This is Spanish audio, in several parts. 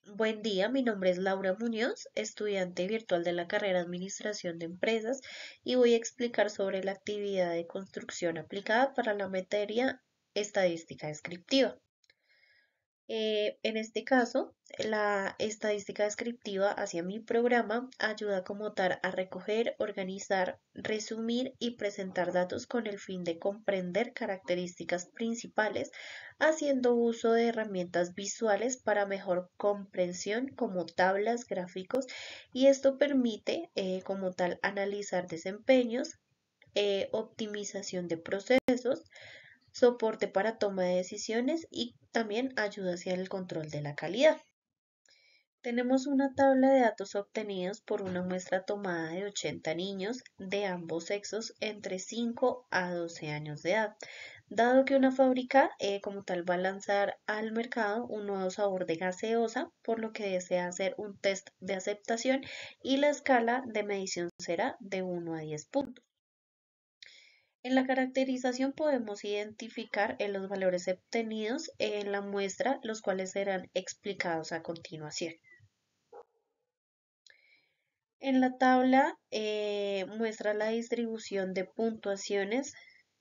Buen día, mi nombre es Laura Muñoz, estudiante virtual de la carrera Administración de Empresas y voy a explicar sobre la actividad de construcción aplicada para la materia Estadística Descriptiva. En este caso, la estadística descriptiva hacia mi programa ayuda como tal a recoger, organizar, resumir y presentar datos con el fin de comprender características principales, haciendo uso de herramientas visuales para mejor comprensión como tablas, gráficos, y esto permite como tal analizar desempeños, optimización de procesos, soporte para toma de decisiones y también ayuda hacia el control de la calidad. Tenemos una tabla de datos obtenidos por una muestra tomada de 80 niños de ambos sexos entre 5 a 12 años de edad. Dado que una fábrica como tal va a lanzar al mercado un nuevo sabor de gaseosa, por lo que desea hacer un test de aceptación y la escala de medición será de 1 a 10 puntos. En la caracterización podemos identificar los valores obtenidos en la muestra, los cuales serán explicados a continuación. En la tabla muestra la distribución de puntuaciones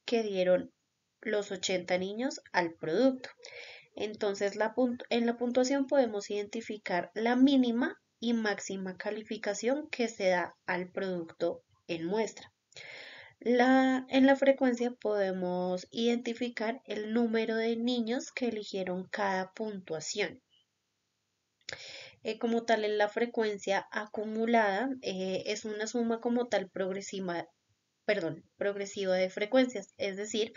que dieron los 80 niños al producto. Entonces, en la puntuación podemos identificar la mínima y máxima calificación que se da al producto en muestra. En la frecuencia podemos identificar el número de niños que eligieron cada puntuación. Como tal, en la frecuencia acumulada es una suma como tal progresiva de frecuencias, es decir,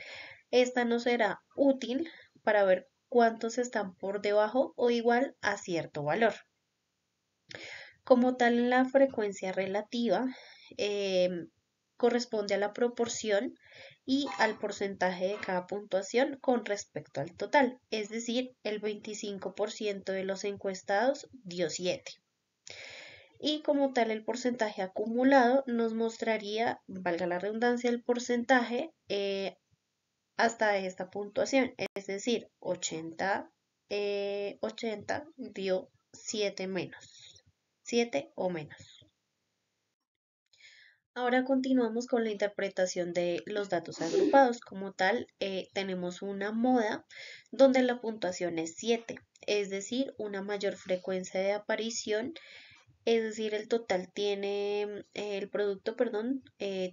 esta nos será útil para ver cuántos están por debajo o igual a cierto valor. Como tal, en la frecuencia relativa corresponde a la proporción y al porcentaje de cada puntuación con respecto al total, es decir, el 25% de los encuestados dio 7. Y como tal, el porcentaje acumulado nos mostraría, valga la redundancia, el porcentaje hasta esta puntuación, es decir, 80 dio 7 menos, 7 o menos. Ahora continuamos con la interpretación de los datos agrupados. Como tal, tenemos una moda donde la puntuación es 7, es decir, una mayor frecuencia de aparición, es decir, el producto, perdón,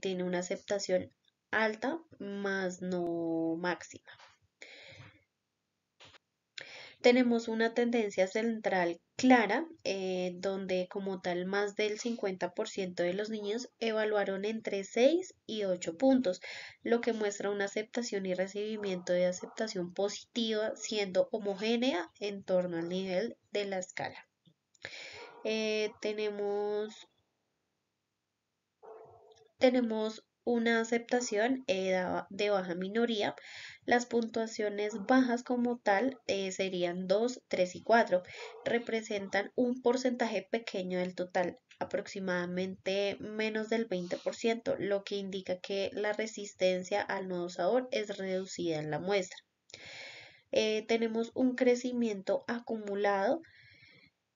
tiene una aceptación alta, más no máxima. Tenemos una tendencia central clara, donde como tal más del 50% de los niños evaluaron entre 6 y 8 puntos, lo que muestra una aceptación y recibimiento de aceptación positiva, siendo homogénea en torno al nivel de la escala. Tenemos una aceptación de baja minoría. Las puntuaciones bajas como tal serían 2, 3 y 4. Representan un porcentaje pequeño del total, aproximadamente menos del 20%, lo que indica que la resistencia al nuevo sabor es reducida en la muestra. Tenemos un crecimiento acumulado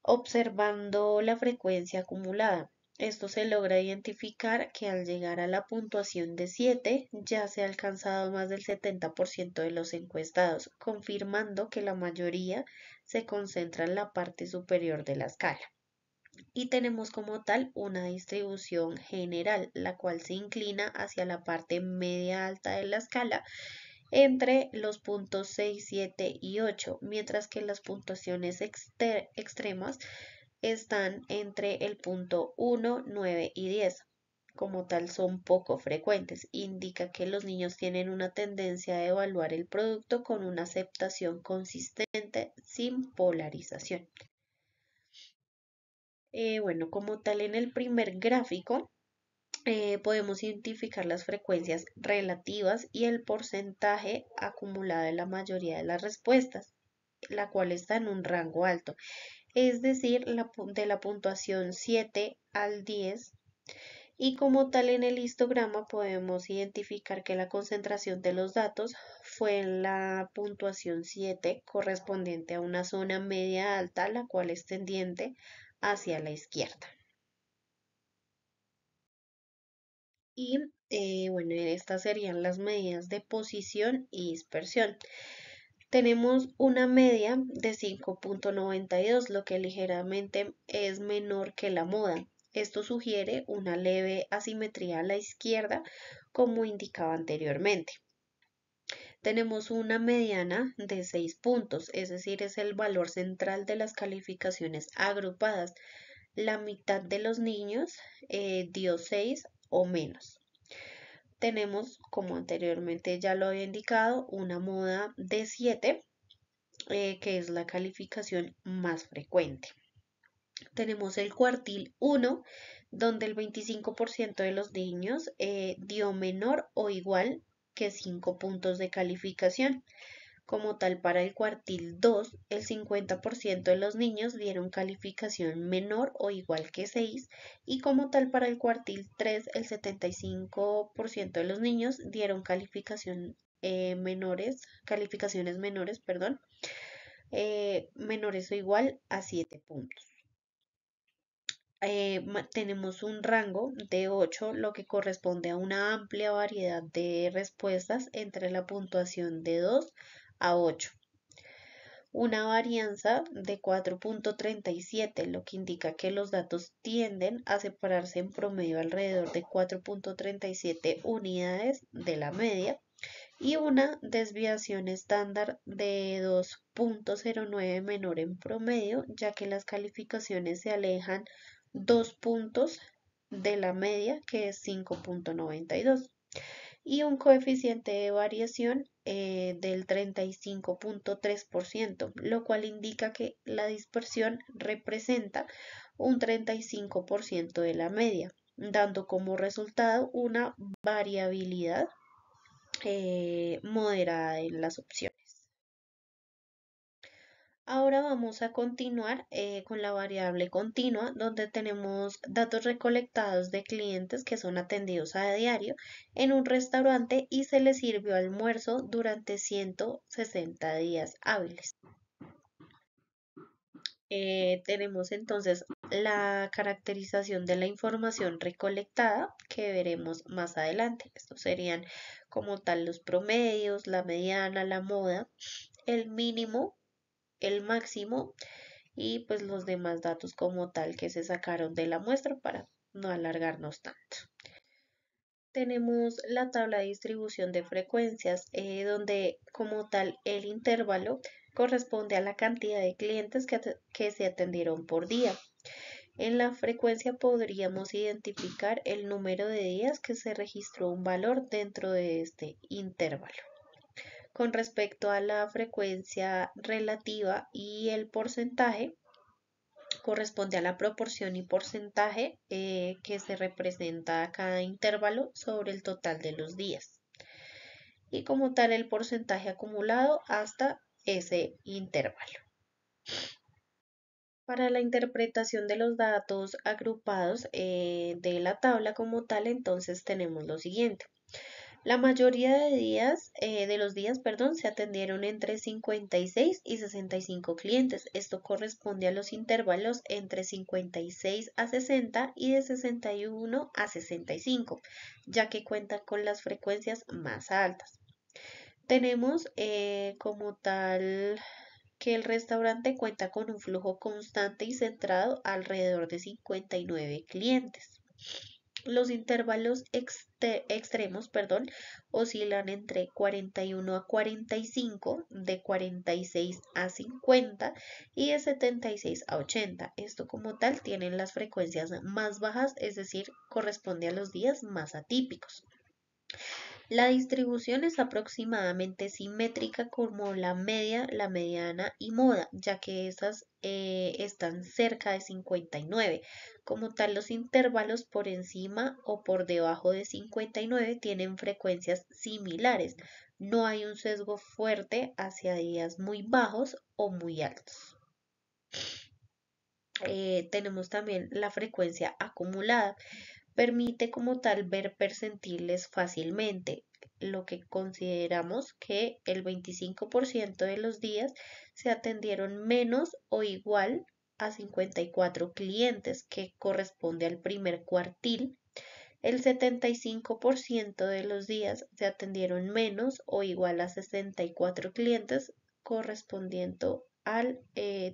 observando la frecuencia acumulada. Esto se logra identificar que al llegar a la puntuación de 7 ya se ha alcanzado más del 70% de los encuestados, confirmando que la mayoría se concentra en la parte superior de la escala. Y tenemos como tal una distribución general, la cual se inclina hacia la parte media alta de la escala entre los puntos 6, 7 y 8, mientras que las puntuaciones extremas están entre el punto 1, 9 y 10. Como tal, son poco frecuentes. Indica que los niños tienen una tendencia a evaluar el producto con una aceptación consistente sin polarización. Bueno, como tal, en el primer gráfico podemos identificar las frecuencias relativas y el porcentaje acumulado de la mayoría de las respuestas, la cual está en un rango alto, es decir, de la puntuación 7 al 10, Y como tal en el histograma podemos identificar que la concentración de los datos fue en la puntuación 7 correspondiente a una zona media alta, la cual es tendiente hacia la izquierda. Y bueno, estas serían las medidas de posición y dispersión. Tenemos una media de 5,92, lo que ligeramente es menor que la moda. Esto sugiere una leve asimetría a la izquierda, como indicaba anteriormente. Tenemos una mediana de 6 puntos, es decir, es el valor central de las calificaciones agrupadas. La mitad de los niños dio 6 o menos. Tenemos, como anteriormente ya lo había indicado, una moda de 7, que es la calificación más frecuente. Tenemos el cuartil 1, donde el 25% de los niños dio menor o igual que 5 puntos de calificación. Como tal, para el cuartil 2, el 50% de los niños dieron calificación menor o igual que 6, y como tal, para el cuartil 3, el 75% de los niños dieron calificaciones menores, perdón, menores o igual a 7 puntos. Tenemos un rango de 8, lo que corresponde a una amplia variedad de respuestas entre la puntuación de 2 a 8. Una varianza de 4,37, lo que indica que los datos tienden a separarse en promedio alrededor de 4,37 unidades de la media, y una desviación estándar de 2,09 menor en promedio, ya que las calificaciones se alejan 2 puntos de la media, que es 5,92, y un coeficiente de variación del 35,3%, lo cual indica que la dispersión representa un 35% de la media, dando como resultado una variabilidad moderada en las opciones. Ahora vamos a continuar con la variable continua, donde tenemos datos recolectados de clientes que son atendidos a diario en un restaurante y se les sirvió almuerzo durante 160 días hábiles. Tenemos entonces la caracterización de la información recolectada, que veremos más adelante. Estos serían como tal los promedios, la mediana, la moda, el mínimo, el máximo y pues los demás datos como tal que se sacaron de la muestra para no alargarnos tanto. Tenemos la tabla de distribución de frecuencias, donde como tal el intervalo corresponde a la cantidad de clientes que se atendieron por día. En la frecuencia podríamos identificar el número de días que se registró un valor dentro de este intervalo. Con respecto a la frecuencia relativa y el porcentaje, corresponde a la proporción y porcentaje que se representa a cada intervalo sobre el total de los días. Y como tal el porcentaje acumulado hasta ese intervalo. Para la interpretación de los datos agrupados de la tabla como tal, entonces tenemos lo siguiente. La mayoría de los días, perdón, se atendieron entre 56 y 65 clientes. Esto corresponde a los intervalos entre 56 a 60 y de 61 a 65, ya que cuentan con las frecuencias más altas. Tenemos como tal que el restaurante cuenta con un flujo constante y centrado alrededor de 59 clientes. Los intervalos extremos, perdón, oscilan entre 41 a 45, de 46 a 50 y de 76 a 80. Esto como tal tienen las frecuencias más bajas, es decir, corresponde a los días más atípicos. La distribución es aproximadamente simétrica como la media, la mediana y moda, ya que estas están cerca de 59. Como tal, los intervalos por encima o por debajo de 59 tienen frecuencias similares. No hay un sesgo fuerte hacia días muy bajos o muy altos. Tenemos también la frecuencia acumulada. Permite como tal ver percentiles fácilmente, lo que consideramos que el 25% de los días se atendieron menos o igual a 54 clientes, que corresponde al primer cuartil. El 75% de los días se atendieron menos o igual a 64 clientes, correspondiendo al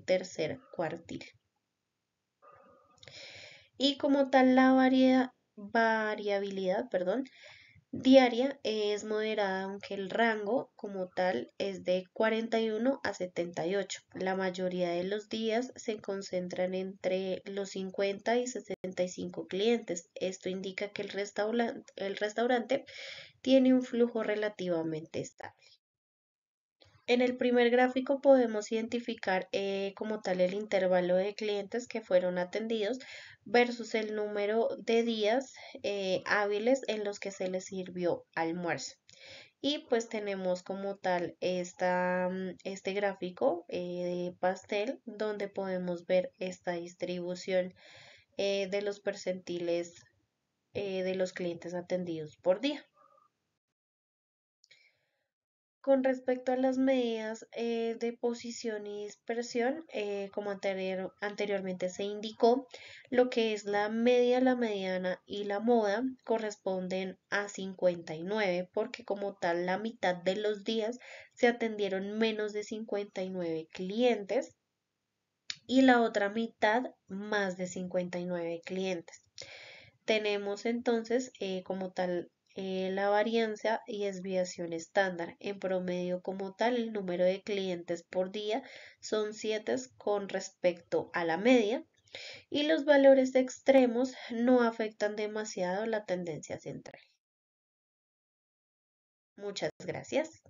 tercer cuartil. Y como tal, la variabilidad, diaria es moderada, aunque el rango como tal es de 41 a 78. La mayoría de los días se concentran entre los 50 y 65 clientes. Esto indica que el restaurante tiene un flujo relativamente estable. En el primer gráfico podemos identificar como tal el intervalo de clientes que fueron atendidos versus el número de días hábiles en los que se les sirvió almuerzo. Y pues tenemos como tal este gráfico de pastel, donde podemos ver esta distribución de los percentiles de los clientes atendidos por día. Con respecto a las medidas de posición y dispersión, como anteriormente se indicó, lo que es la media, la mediana y la moda corresponden a 59, porque como tal la mitad de los días se atendieron menos de 59 clientes y la otra mitad más de 59 clientes. Tenemos entonces como tal la varianza y desviación estándar. En promedio como tal, el número de clientes por día son 7 con respecto a la media, y los valores extremos no afectan demasiado la tendencia central. Muchas gracias.